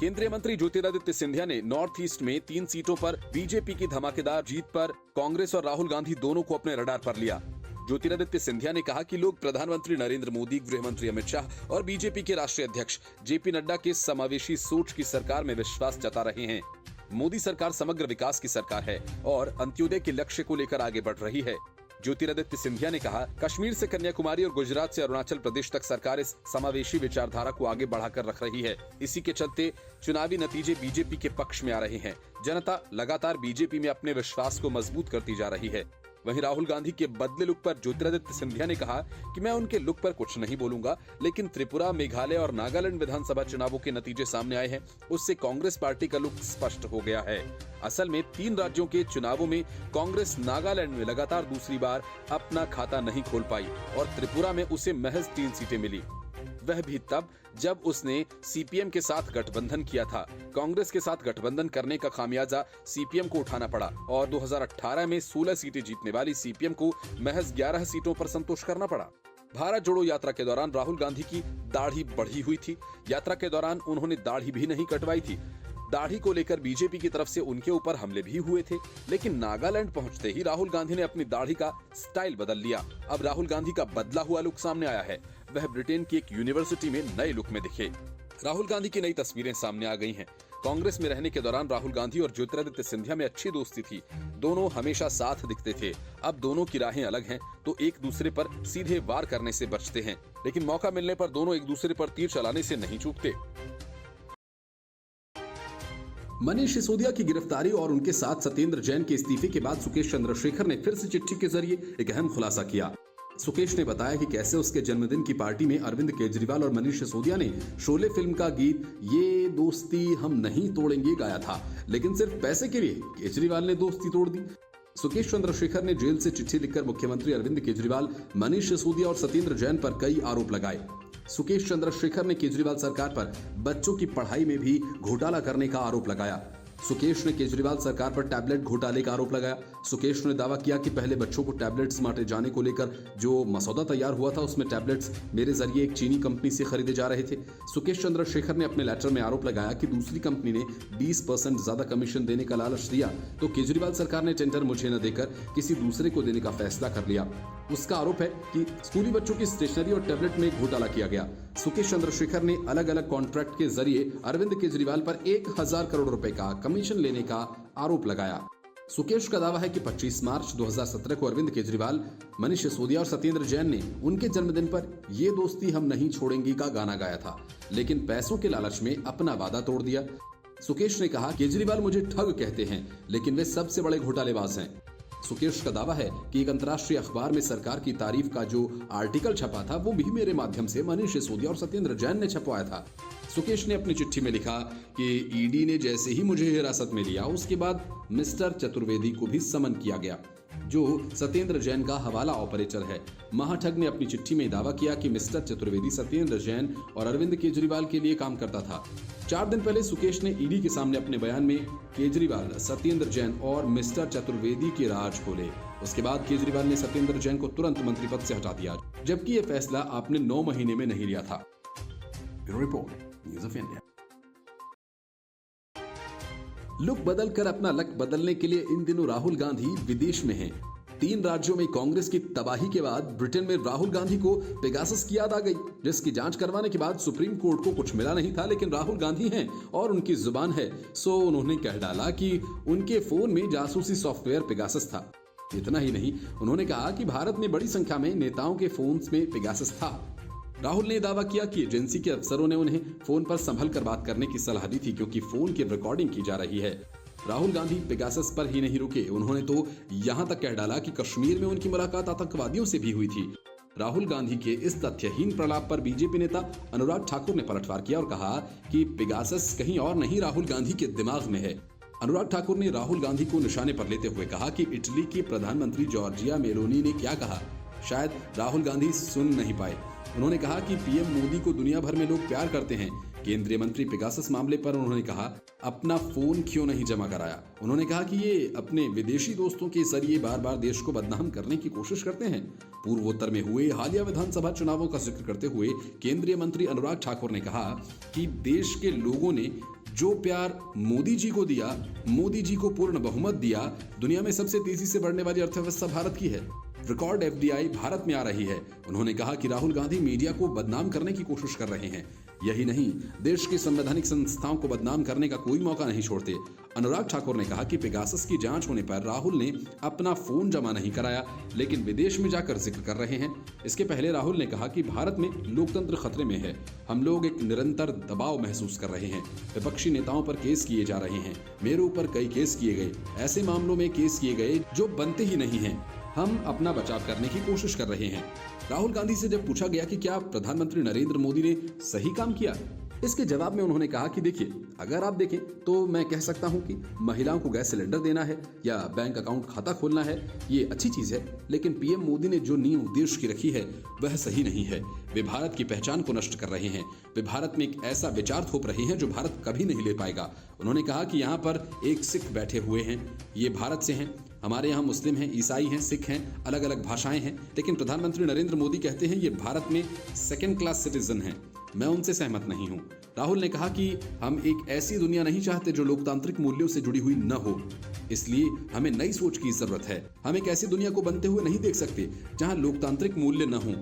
केंद्रीय मंत्री ज्योतिरादित्य सिंधिया ने नॉर्थ ईस्ट में 3 सीटों पर बीजेपी की धमाकेदार जीत पर कांग्रेस और राहुल गांधी दोनों को अपने रडार पर लिया। ज्योतिरादित्य सिंधिया ने कहा कि लोग प्रधानमंत्री नरेंद्र मोदी, गृह मंत्री अमित शाह और बीजेपी के राष्ट्रीय अध्यक्ष जेपी नड्डा के समावेशी सोच की सरकार में विश्वास जता रहे हैं। मोदी सरकार समग्र विकास की सरकार है और अंत्योदय के लक्ष्य को लेकर आगे बढ़ रही है। ज्योतिरादित्य सिंधिया ने कहा, कश्मीर से कन्याकुमारी और गुजरात से अरुणाचल प्रदेश तक सरकार इस समावेशी विचारधारा को आगे बढ़ाकर रख रही है। इसी के चलते चुनावी नतीजे बीजेपी के पक्ष में आ रहे हैं। जनता लगातार बीजेपी में अपने विश्वास को मजबूत करती जा रही है। वहीं राहुल गांधी के बदले लुक पर ज्योतिरादित्य सिंधिया ने कहा कि मैं उनके लुक पर कुछ नहीं बोलूंगा, लेकिन त्रिपुरा, मेघालय और नागालैंड विधानसभा चुनावों के नतीजे सामने आए हैं, उससे कांग्रेस पार्टी का लुक स्पष्ट हो गया है। असल में 3 राज्यों के चुनावों में कांग्रेस नागालैंड में लगातार दूसरी बार अपना खाता नहीं खोल पाई और त्रिपुरा में उसे महज 3 सीटें मिली, वह भी तब जब उसने सीपीएम के साथ गठबंधन किया था। कांग्रेस के साथ गठबंधन करने का खामियाजा सीपीएम को उठाना पड़ा और 2018 में 16 सीटें जीतने वाली सीपीएम को महज 11 सीटों पर संतोष करना पड़ा। भारत जोड़ो यात्रा के दौरान राहुल गांधी की दाढ़ी बढ़ी हुई थी। यात्रा के दौरान उन्होंने दाढ़ी भी नहीं कटवाई थी। दाढ़ी को लेकर बीजेपी की तरफ से उनके ऊपर हमले भी हुए थे, लेकिन नागालैंड पहुंचते ही राहुल गांधी ने अपनी दाढ़ी का स्टाइल बदल लिया। अब राहुल गांधी का बदला हुआ लुक सामने आया है। वह ब्रिटेन की एक यूनिवर्सिटी में नए लुक में दिखे। राहुल गांधी की नई तस्वीरें सामने आ गई हैं। कांग्रेस में रहने के दौरान राहुल गांधी और ज्योतिरादित्य सिंधिया में अच्छी दोस्ती थी। दोनों हमेशा साथ दिखते थे। अब दोनों की राहें अलग हैं, तो एक दूसरे पर सीधे वार करने से बचते हैं, लेकिन मौका मिलने पर दोनों एक दूसरे पर तीर चलाने से नहीं चूकते। मनीष सिसोदिया की गिरफ्तारी और उनके साथ सत्येंद्र जैन के इस्तीफे के बाद सुकेश चंद्रशेखर ने फिर से चिट्ठी के जरिए एक अहम खुलासा किया। सुकेश ने बताया कि कैसे उसके जन्मदिन की पार्टी में अरविंद केजरीवाल और मनीष सिसोदिया ने शोले फिल्म का गीत ये दोस्ती हम नहीं तोड़ेंगे गाया था, लेकिन सिर्फ पैसे के लिए केजरीवाल ने दोस्ती तोड़ दी। सुकेश चंद्रशेखर ने जेल से चिट्ठी लिखकर मुख्यमंत्री अरविंद केजरीवाल, मनीष सिसोदिया और सत्येंद्र जैन पर कई आरोप लगाए। सुकेश चंद्रशेखर ने केजरीवाल सरकार पर बच्चों की पढ़ाई में भी घोटाला करने का आरोप लगाया। सुकेश ने केजरीवाल सरकार पर टैबलेट घोटाले का आरोप लगाया। सुकेश ने दावा किया कि पहले बच्चों को टैबलेट्स बांटे जाने को लेकर जो मसौदा तैयार हुआ था उसमें टैबलेट्स मेरे जरिए एक चीनी कंपनी से खरीदे जा रहे थे। सुकेश चंद्रशेखर ने अपने लेटर में आरोप लगाया कि दूसरी कंपनी ने 20% ज्यादा कमीशन देने का लालच दिया, तो केजरीवाल सरकार ने टेंडर मुझे न देकर किसी दूसरे को देने का फैसला कर लिया। उसका आरोप है कि स्कूली बच्चों की स्टेशनरी और टैबलेट में घोटाला किया गया। सुकेश चंद्रशेखर ने अलग अलग कॉन्ट्रैक्ट के जरिए अरविंद केजरीवाल पर 1000 करोड़ रुपए का कमीशन लेने का आरोप लगाया। सुकेश का दावा है कि 25 मार्च 2017 को अरविंद केजरीवाल, मनीष सिसोदिया और सत्येंद्र जैन ने उनके जन्मदिन पर ये दोस्ती हम नहीं छोड़ेंगे का गाना गाया था, लेकिन पैसों के लालच में अपना वादा तोड़ दिया। सुकेश ने कहा, केजरीवाल मुझे ठग कहते हैं, लेकिन वे सबसे बड़े घोटालेबाज हैं। सुकेश का दावा है कि एक अंतर्राष्ट्रीय अखबार में सरकार की तारीफ का जो आर्टिकल छपा था वो भी मेरे माध्यम से मनीष सिसोदिया और सत्येंद्र जैन ने छपवाया था। सुकेश ने अपनी चिट्ठी में लिखा कि ईडी ने जैसे ही मुझे हिरासत में लिया उसके बाद मिस्टर चतुर्वेदी को भी समन किया गया, जो सत्येंद्र जैन का हवाला ऑपरेटर है। महाठग ने अपनी चिट्ठी में दावा किया कि मिस्टर चतुर्वेदी सत्येंद्र जैन और अरविंद केजरीवाल के लिए काम करता था। 4 दिन पहले सुकेश ने ईडी के सामने अपने बयान में केजरीवाल, सत्येंद्र जैन और मिस्टर चतुर्वेदी के राज खोले। उसके बाद केजरीवाल ने सत्येंद्र जैन को तुरंत मंत्री पद से हटा दिया, जबकि यह फैसला आपने 9 महीने में नहीं लिया था। Bureau report, news of India. Look बदलकर अपना लक बदलने के लिए इन दिनों राहुल गांधी विदेश में हैं। 3 राज्यों में कांग्रेस की तबाही के बाद ब्रिटेन में राहुल गांधी को पेगासस की याद आ गई, जिसकी जांच करवाने के बाद सुप्रीम कोर्ट को कुछ मिला नहीं था, लेकिन राहुल गांधी हैं और उनकी जुबान है, सो उन्होंने कह डाला कि उनके फोन में जासूसी सॉफ्टवेयर पेगासस था। इतना ही नहीं, उन्होंने कहा कि भारत में बड़ी संख्या में नेताओं के फोन में पेगासस था। राहुल ने दावा किया कि एजेंसी के अफसरों ने उन्हें फोन पर संभल कर बात करने की सलाह दी थी, क्योंकि फोन की रिकॉर्डिंग की जा रही है। राहुल गांधी पेगासस पर ही नहीं रुके, उन्होंने तो यहां तक कह डाला कि कश्मीर में उनकी मुलाकात आतंकवादियों से भी हुई थी। राहुल गांधी के इस तथ्यहीन प्रलाप पर बीजेपी नेता अनुराग ठाकुर ने पलटवार किया और कहा कि पेगासस कहीं और नहीं, राहुल गांधी के दिमाग में है। अनुराग ठाकुर ने राहुल गांधी को निशाने पर लेते हुए कहा कि इटली के प्रधानमंत्री जॉर्जिया मेलोनी ने क्या कहा, शायद राहुल गांधी सुन नहीं पाए। उन्होंने कहा कि पीएम मोदी को दुनिया भर में लोग प्यार करते हैं। केंद्रीय मंत्री पेगासस मामले पर उन्होंने कहा, अपना फोन क्यों नहीं जमा कराया। उन्होंने कहा कि ये अपने विदेशी दोस्तों के जरिए बार बार देश को बदनाम करने की कोशिश करते हैं। पूर्वोत्तर में हुए हालिया विधानसभा चुनावों का जिक्र करते हुए केंद्रीय मंत्री अनुराग ठाकुर ने कहा कि देश के लोगों ने जो प्यार मोदी जी को दिया, मोदी जी को पूर्ण बहुमत दिया, दुनिया में सबसे तेजी से बढ़ने वाली अर्थव्यवस्था भारत की है। रिकॉर्ड एफडीआई भारत में आ रही है। उन्होंने कहा कि राहुल गांधी मीडिया को बदनाम करने की कोशिश कर रहे हैं। यही नहीं, देश की संवैधानिक संस्थाओं को बदनाम करने का कोई मौका नहीं छोड़ते। अनुराग ठाकुर ने कहा कि पेगासस की जांच होने पर राहुल ने अपना फोन जमा नहीं कराया, लेकिन विदेश में जाकर जिक्र कर रहे हैं। इसके पहले राहुल ने कहा कि भारत में लोकतंत्र खतरे में है। हम लोग एक निरंतर दबाव महसूस कर रहे हैं। विपक्षी नेताओं पर केस किए जा रहे हैं। मेरे ऊपर कई केस किए गए। ऐसे मामलों में केस किए गए जो बनते ही नहीं हैं। हम अपना बचाव करने की कोशिश कर रहे हैं। राहुल गांधी से जब पूछा गया कि क्या प्रधानमंत्री नरेंद्र मोदी ने सही काम किया, इसके जवाब में उन्होंने कहा कि देखिए, अगर आप देखें तो मैं कह सकता हूं कि महिलाओं को गैस सिलेंडर देना है या बैंक अकाउंट खाता खोलना है, ये अच्छी चीज है, लेकिन पीएम मोदी ने जो नींव देश की रखी है वह सही नहीं है। वे भारत की पहचान को नष्ट कर रहे हैं। वे भारत में एक ऐसा विचार थोप रहे हैं जो भारत कभी नहीं ले पाएगा। उन्होंने कहा कि यहाँ पर एक सिख बैठे हुए हैं, ये भारत से हैं। हमारे यहाँ मुस्लिम हैं, ईसाई हैं, सिख हैं, अलग अलग भाषाएं हैं, लेकिन प्रधानमंत्री नरेंद्र मोदी कहते हैं ये भारत में सेकंड क्लास सिटीजन हैं। मैं उनसे सहमत नहीं हूं। राहुल ने कहा कि हम एक ऐसी दुनिया नहीं चाहते जो लोकतांत्रिक मूल्यों से जुड़ी हुई न हो, इसलिए हमें नई सोच की जरूरत है। हम एक ऐसी दुनिया को बनते हुए नहीं देख सकते जहां लोकतांत्रिक मूल्य न हों।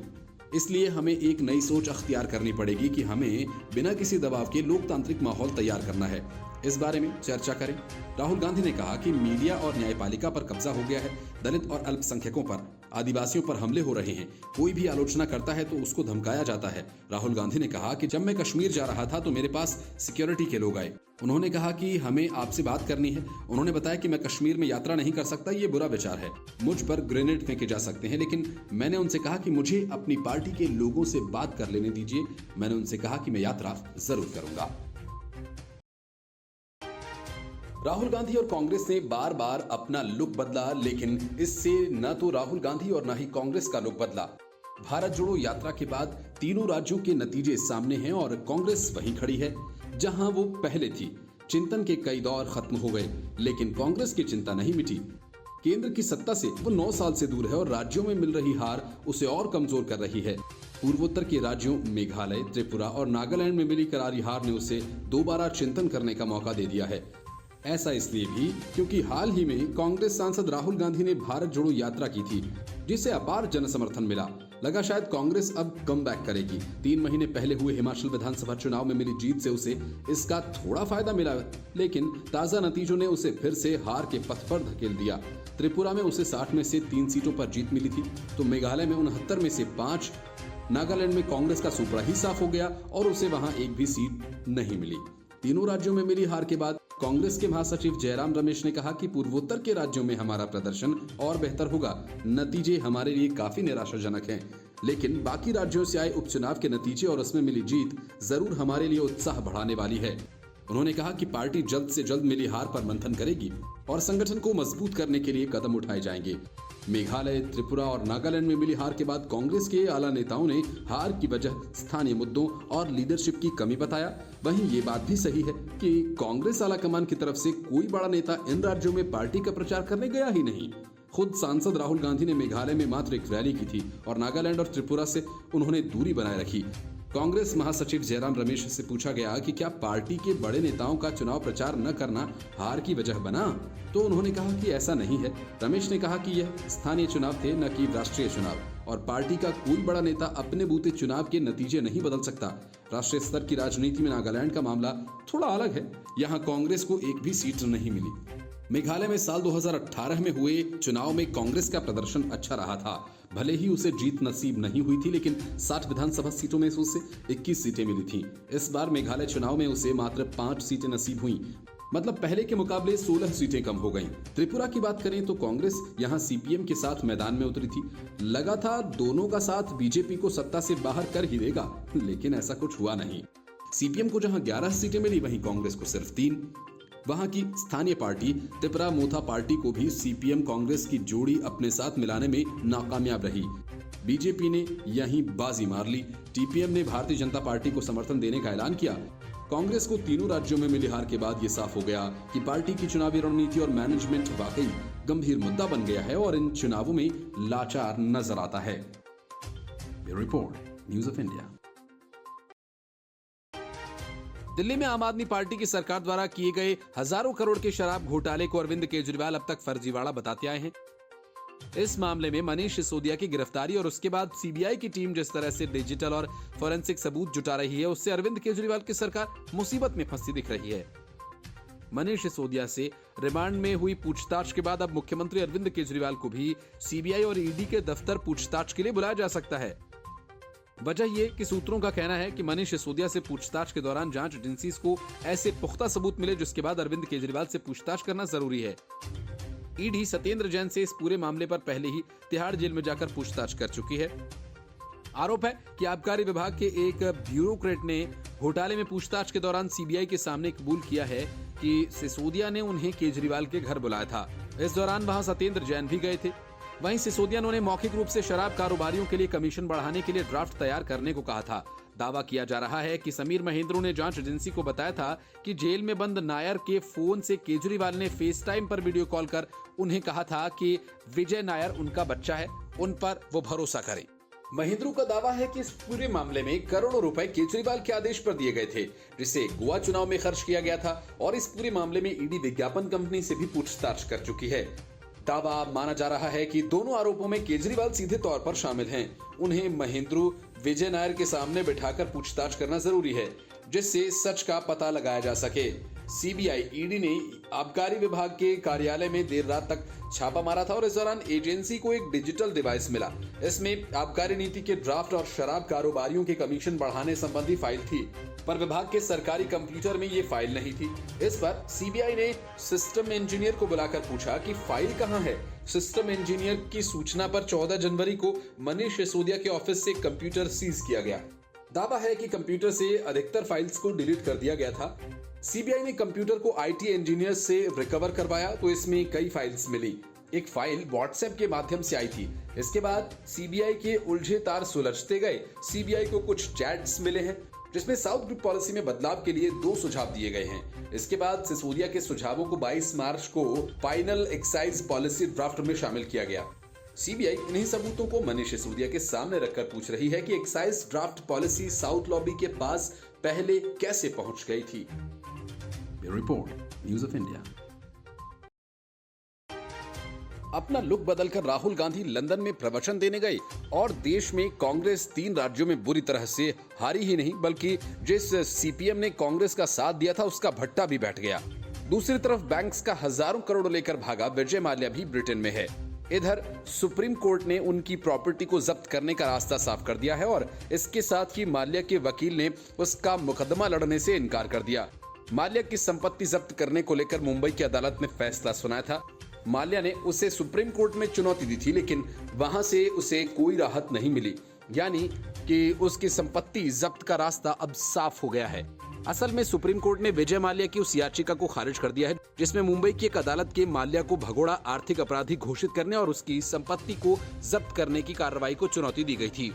इसलिए हमें एक नई सोच अख्तियार करनी पड़ेगी कि हमें बिना किसी दबाव के लोकतांत्रिक माहौल तैयार करना है। इस बारे में चर्चा करें। राहुल गांधी ने कहा कि मीडिया और न्यायपालिका पर कब्जा हो गया है। दलित और अल्पसंख्यकों पर, आदिवासियों पर हमले हो रहे हैं। कोई भी आलोचना करता है तो उसको धमकाया जाता है। राहुल गांधी ने कहा कि जब मैं कश्मीर जा रहा था तो मेरे पास सिक्योरिटी के लोग आए। उन्होंने कहा कि हमें आपसे बात करनी है। उन्होंने बताया कि मैं कश्मीर में यात्रा नहीं कर सकता, ये बुरा विचार है। मुझ पर ग्रेनेड फेंके जा सकते हैं, लेकिन मैंने उनसे कहा कि मुझे अपनी पार्टी के लोगों से बात कर लेने दीजिए। मैंने उनसे कहा कि मैं यात्रा जरूर करूंगा। राहुल गांधी और कांग्रेस ने बार बार अपना लुक बदला, लेकिन इससे न तो राहुल गांधी और न ही कांग्रेस का लुक बदला। भारत जोड़ो यात्रा के बाद तीनों राज्यों के नतीजे सामने हैं और कांग्रेस वहीं खड़ी है जहां वो पहले थी। चिंतन के कई दौर खत्म हो गए, लेकिन कांग्रेस की चिंता नहीं मिटी। केंद्र की सत्ता से वो 9 साल से दूर है और राज्यों में मिल रही हार उसे और कमजोर कर रही है। पूर्वोत्तर के राज्यों मेघालय, त्रिपुरा और नागालैंड में मिली करारी हार ने उसे दोबारा चिंतन करने का मौका दे दिया है। ऐसा इसलिए भी क्योंकि हाल ही में कांग्रेस सांसद राहुल गांधी ने भारत जोड़ो यात्रा की थी, जिसे अपार जनसमर्थन मिला। लगा शायद कांग्रेस अब कम बैक करेगी। 3 महीने पहले हुए हिमाचल विधानसभा चुनाव में मिली जीत से उसे इसका थोड़ा फायदा मिला, लेकिन ताजा नतीजों ने उसे फिर से हार के पथ पर धकेल दिया। त्रिपुरा में उसे 60 में से 3 सीटों पर जीत मिली थी, तो मेघालय में 69 में से 5, नागालैंड में कांग्रेस का सुपड़ा ही साफ हो गया और उसे वहां एक भी सीट नहीं मिली। तीनों राज्यों में मिली हार के बाद कांग्रेस के महासचिव जयराम रमेश ने कहा कि पूर्वोत्तर के राज्यों में हमारा प्रदर्शन और बेहतर होगा। नतीजे हमारे लिए काफी निराशाजनक हैं, लेकिन बाकी राज्यों से आए उपचुनाव के नतीजे और उसमें मिली जीत जरूर हमारे लिए उत्साह बढ़ाने वाली है। उन्होंने कहा कि पार्टी जल्द से जल्द मिली हार पर मंथन करेगी और संगठन को मजबूत करने के लिए कदम उठाए जाएंगे। मेघालय, त्रिपुरा और नागालैंड में मिली हार के बाद कांग्रेस के आला नेताओं ने हार की वजह स्थानीय मुद्दों और लीडरशिप की कमी बताया। वहीं ये बात भी सही है कि कांग्रेस आला कमान की तरफ से कोई बड़ा नेता इन राज्यों में पार्टी का प्रचार करने गया ही नहीं। खुद सांसद राहुल गांधी ने मेघालय में मात्र एक रैली की थी और नागालैंड और त्रिपुरा से उन्होंने दूरी बनाए रखी। कांग्रेस महासचिव जयराम रमेश से पूछा गया कि क्या पार्टी के बड़े नेताओं का चुनाव प्रचार न करना हार की वजह बना, तो उन्होंने कहा कि ऐसा नहीं है। रमेश ने कहा कि यह स्थानीय चुनाव थे, न कि राष्ट्रीय चुनाव, और पार्टी का कोई बड़ा नेता अपने बूते चुनाव के नतीजे नहीं बदल सकता। राष्ट्रीय स्तर की राजनीति में नागालैंड का मामला थोड़ा अलग है। यहाँ कांग्रेस को एक भी सीट नहीं मिली। मेघालय में साल 2018 में हुए चुनाव में कांग्रेस का प्रदर्शन अच्छा रहा था। भले ही उसे जीत नसीब नहीं हुई थी, लेकिन 60 विधानसभा सीटों में उसे 21 सीटें मिली थीं। इस बार मेघालय चुनाव में उसे मात्र 5 सीटें नसीब हुई, मतलब पहले के मुकाबले 16 सीटें कम हो गईं। त्रिपुरा की बात करें तो कांग्रेस यहां सीपीएम के साथ मैदान में उतरी थी। लगा था दोनों का साथ बीजेपी को सत्ता से बाहर कर ही देगा, लेकिन ऐसा कुछ हुआ नहीं। सीपीएम को जहां 11 सीटें मिली, वहीं कांग्रेस को सिर्फ 3। वहां की स्थानीय पार्टी त्रिपुरा मोथा पार्टी को भी सीपीएम कांग्रेस की जोड़ी अपने साथ मिलाने में नाकामयाब रही। बीजेपी ने यहीं बाजी मार ली। टीपीएम ने भारतीय जनता पार्टी को समर्थन देने का ऐलान किया। कांग्रेस को तीनों राज्यों में मिली हार के बाद ये साफ हो गया कि पार्टी की चुनावी रणनीति और मैनेजमेंट वाकई गंभीर मुद्दा बन गया है और इन चुनावों में लाचार नजर आता है। Report, news of India. Delhi में आम आदमी पार्टी की सरकार द्वारा किए गए हजारों करोड़ के शराब घोटाले को अरविंद केजरीवाल अब तक फर्जीवाड़ा बताते आए हैं। इस मामले में मनीष सिसोदिया की गिरफ्तारी और उसके बाद सीबीआई की टीम जिस तरह से डिजिटल और फोरेंसिक सबूत जुटा रही है, उससे अरविंद केजरीवाल की सरकार मुसीबत में फंसी दिख रही है। मनीष सिसोदिया से रिमांड में हुई पूछताछ के बाद अब मुख्यमंत्री अरविंद केजरीवाल को भी सीबीआई और ईडी के दफ्तर पूछताछ के लिए बुलाया जा सकता है। वजह ये कि सूत्रों का कहना है कि मनीष सिसोदिया से पूछताछ के दौरान जांच एजेंसीज को ऐसे पुख्ता सबूत मिले जिसके बाद अरविंद केजरीवाल से पूछताछ करना जरूरी है। ईडी सत्येंद्र जैन से इस पूरे मामले पर पहले ही तिहाड़ जेल में जाकर पूछताछ कर चुकी है। आरोप है कि आबकारी विभाग के एक ब्यूरोक्रेट ने घोटाले में पूछताछ के दौरान सीबीआई के सामने कबूल किया है कि सिसोदिया ने उन्हें केजरीवाल के घर बुलाया था। इस दौरान वहां सत्येंद्र जैन भी गए थे। वहीं सिसोदिया ने उन्हें मौखिक रूप से शराब कारोबारियों के लिए कमीशन बढ़ाने के लिए ड्राफ्ट तैयार करने को कहा था। दावा किया जा रहा है कि समीर महेंद्रू ने जांच एजेंसी को बताया था कि जेल में बंद नायर के फोन से केजरीवाल ने फेस टाइम पर वीडियो कॉल कर उन्हें कहा था कि विजय नायर उनका बच्चा है, उन पर वो भरोसा करें। महेंद्रू का दावा है कि इस पूरे मामले में करोड़ों रुपए केजरीवाल के आदेश पर दिए गए थे, जिसे गोवा चुनाव में खर्च किया गया था और इस पूरे मामले में ईडी विज्ञापन कंपनी से भी पूछताछ कर चुकी है। दावा माना जा रहा है कि दोनों आरोपों में केजरीवाल सीधे तौर पर शामिल हैं। उन्हें महेंद्रू विजय नायर के सामने बिठाकर पूछताछ करना जरूरी है, जिससे सच का पता लगाया जा सके। सीबीआई ईडी ने आबकारी विभाग के कार्यालय में देर रात तक छापा मारा था और इस दौरान एजेंसी को एक डिजिटल डिवाइस मिला। इसमें आबकारी नीति के ड्राफ्ट और शराब कारोबारियों के कमीशन बढ़ाने संबंधी फाइल थी, पर विभाग के सरकारी कंप्यूटर में ये फाइल नहीं थी। इस पर सीबीआई ने सिस्टम इंजीनियर को बुलाकर पूछा कि फाइल कहां है। सिस्टम इंजीनियर की सूचना पर 14 जनवरी को मनीष सिसोदिया के ऑफिस से कंप्यूटर सीज किया गया। दावा है कि कंप्यूटर से अधिकतर फाइल्स को डिलीट कर दिया गया था। सीबीआई ने कंप्यूटर को आईटी इंजीनियर से रिकवर करवाया तो इसमें कई फाइल्स मिली। एक फाइल व्हाट्सएप के माध्यम से आई थी। इसके बाद सीबीआई के उलझे तार सुलझते गए। सीबीआई को कुछ चैट्स मिले हैं जिसमें साउथ ग्रुप पॉलिसी में बदलाव के लिए 2 सुझाव दिए गए हैं। इसके बाद सिसोदिया के सुझावों को 22 मार्च को फाइनल एक्साइज पॉलिसी ड्राफ्ट में शामिल किया गया। सीबीआई इन्हीं सबूतों को मनीष सिसोदिया के सामने रखकर पूछ रही है कि excise draft policy south lobby के पास पहले कैसे पहुंच गई थी। Report, news of India. अपना लुक बदलकर राहुल गांधी लंदन में प्रवचन देने गए और देश में कांग्रेस 3 राज्यों में बुरी तरह से हारी ही नहीं बल्कि जिस सीपीएम ने कांग्रेस का साथ दिया था उसका भट्टा भी बैठ गया। दूसरी तरफ बैंक्स का हजारों करोड़ लेकर भागा विजय माल्या भी ब्रिटेन में है। इधर सुप्रीम कोर्ट ने उनकी प्रॉपर्टी को जब्त करने का रास्ता साफ कर दिया है और इसके साथ ही माल्या के वकील ने उसका मुकदमा लड़ने से इनकार कर दिया। माल्या की संपत्ति जब्त करने को लेकर मुंबई की अदालत ने फैसला सुनाया था। माल्या ने उसे सुप्रीम कोर्ट में चुनौती दी थी, लेकिन वहां से उसे कोई राहत नहीं मिली, यानी कि उसकी संपत्ति जब्त का रास्ता अब साफ हो गया है। असल में सुप्रीम कोर्ट ने विजय माल्या की उस याचिका को खारिज कर दिया है जिसमें मुंबई की एक अदालत के माल्या को भगोड़ा आर्थिक अपराधी घोषित करने और उसकी संपत्ति को जब्त करने की कार्रवाई को चुनौती दी गई थी।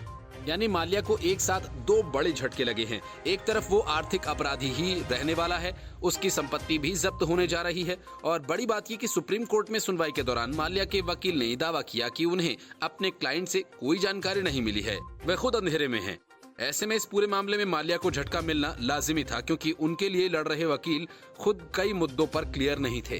यानी माल्या को एक साथ 2 बड़े झटके लगे हैं। एक तरफ वो आर्थिक अपराधी ही रहने वाला है, उसकी संपत्ति भी जब्त होने जा रही है और बड़ी बात ये कि सुप्रीम कोर्ट में सुनवाई के दौरान माल्या के वकील ने दावा किया कि उन्हें अपने क्लाइंट से कोई जानकारी नहीं मिली है, वे खुद अंधेरे में हैं। ऐसे में इस पूरे मामले में माल्या को झटका मिलना लाजिमी था क्योंकि उनके लिए लड़ रहे वकील खुद कई मुद्दों पर क्लियर नहीं थे।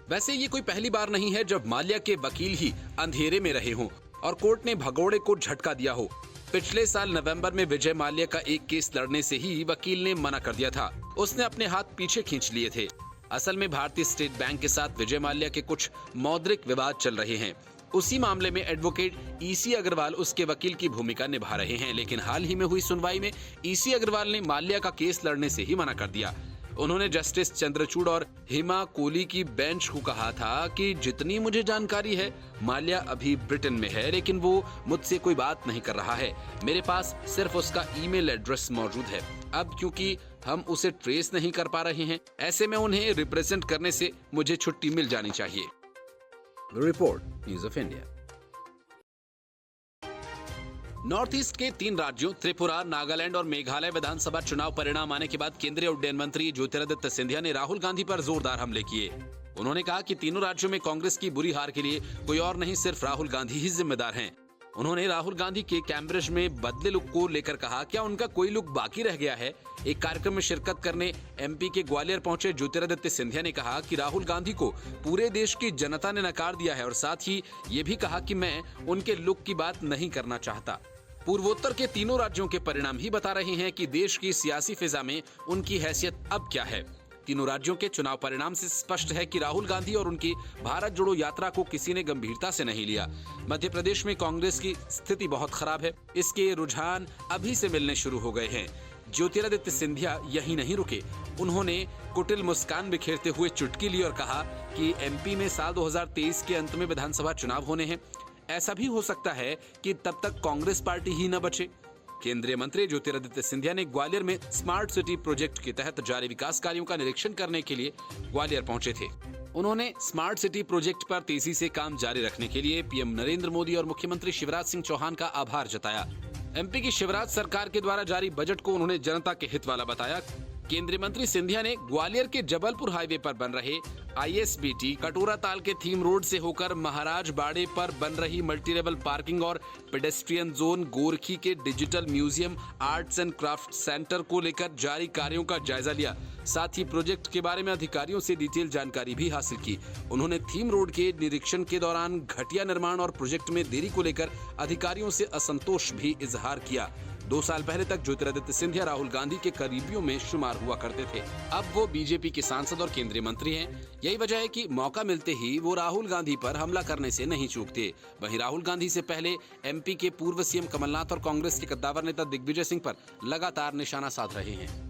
वैसे ये कोई पहली बार नहीं है जब माल्या के वकील ही अंधेरे में रहे हों और कोर्ट ने भगोड़े को झटका दिया हो। पिछले साल नवंबर में विजय माल्या का एक केस लड़ने से ही वकील ने मना कर दिया था। उसने अपने हाथ पीछे खींच लिए थे। असल में भारतीय स्टेट बैंक के साथ विजय माल्या के कुछ मौद्रिक विवाद चल रहे हैं। उसी मामले में एडवोकेट ईसी अग्रवाल उसके वकील की भूमिका निभा रहे हैं, लेकिन हाल ही में हुई सुनवाई में ईसी अग्रवाल ने माल्या का केस लड़ने से ही मना कर दिया। उन्होंने जस्टिस चंद्रचूड़ और हेमा कोहली की बेंच को कहा था कि जितनी मुझे जानकारी है माल्या अभी ब्रिटेन में है, लेकिन वो मुझसे कोई बात नहीं कर रहा है। मेरे पास सिर्फ उसका ईमेल एड्रेस मौजूद है। अब क्योंकि हम उसे ट्रेस नहीं कर पा रहे हैं, ऐसे में उन्हें रिप्रेजेंट करने से मुझे छुट्टी मिल जानी चाहिए। Report, news of India. North east के 3 राज्यों त्रिपुरा, नागालैंड और मेघालय विधानसभा चुनाव परिणाम आने के बाद केंद्रीय उड्डयन मंत्री ज्योतिरादित्य सिंधिया ने राहुल गांधी पर जोरदार हमले किए। उन्होंने कहा कि तीनों राज्यों में कांग्रेस की बुरी हार के लिए कोई और नहीं, सिर्फ राहुल गांधी ही जिम्मेदार हैं। उन्होंने राहुल गांधी के कैम्ब्रिज में बदले लुक को लेकर कहा, क्या उनका कोई लुक बाकी रह गया है? एक कार्यक्रम में शिरकत करने एमपी के ग्वालियर पहुंचे ज्योतिरादित्य सिंधिया ने कहा कि राहुल गांधी को पूरे देश की जनता ने नकार दिया है और साथ ही ये भी कहा कि मैं उनके लुक की बात नहीं करना चाहता। पूर्वोत्तर के तीनों राज्यों के परिणाम ही बता रहे हैं कि देश की सियासी फिजा में उनकी हैसियत अब क्या है। तीनों राज्यों के चुनाव परिणाम से स्पष्ट है कि राहुल गांधी और उनकी भारत जोड़ो यात्रा को किसी ने गंभीरता से नहीं लिया। मध्य प्रदेश में कांग्रेस की स्थिति बहुत खराब है, इसके रुझान अभी से मिलने शुरू हो गए हैं। ज्योतिरादित्य सिंधिया यहीं नहीं रुके, उन्होंने कुटिल मुस्कान बिखेरते हुए चुटकी ली और कहा कि एमपी में साल 2023 के अंत में विधानसभा चुनाव होने हैं। ऐसा भी हो सकता है कि तब तक कांग्रेस पार्टी ही न बचे। केंद्रीय मंत्री ज्योतिरादित्य सिंधिया ने ग्वालियर में स्मार्ट सिटी प्रोजेक्ट के तहत जारी विकास कार्यों का निरीक्षण करने के लिए ग्वालियर पहुंचे थे। उन्होंने स्मार्ट सिटी प्रोजेक्ट पर तेजी से काम जारी रखने के लिए पीएम नरेंद्र मोदी और मुख्यमंत्री शिवराज सिंह चौहान का आभार जताया। एमपी की शिवराज सरकार के द्वारा जारी बजट को उन्होंने जनता के हित वाला बताया। केंद्रीय मंत्री सिंधिया ने ग्वालियर के जबलपुर हाईवे पर बन रहे ISBT कटोरा ताल के थीम रोड से होकर महाराज बाड़े पर बन रही मल्टी लेवल पार्किंग और पेडेस्ट्रियन जोन, गोरखी के digital museum, arts and craft centre को लेकर जारी कार्यों का जायजा लिया। साथ ही प्रोजेक्ट के बारे में अधिकारियों से डिटेल जानकारी भी हासिल की। उन्होंने थीम रोड के निरीक्षण के दौरान घटिया निर्माण और प्रोजेक्ट में देरी को लेकर अधिकारियों से असंतोष भी इजहार किया। 2 साल पहले तक ज्योतिरादित्य सिंधिया राहुल गांधी के करीबियों में शुमार हुआ करते थे। अब वो बीजेपी के सांसद और केंद्रीय मंत्री हैं। यही वजह है कि मौका मिलते ही वो राहुल गांधी पर हमला करने से नहीं चूकते। वहीं राहुल गांधी से पहले एमपी के पूर्व सीएम कमलनाथ और कांग्रेस के कद्दावर नेता दिग्विजय सिंह पर लगातार निशाना साध रहे हैं।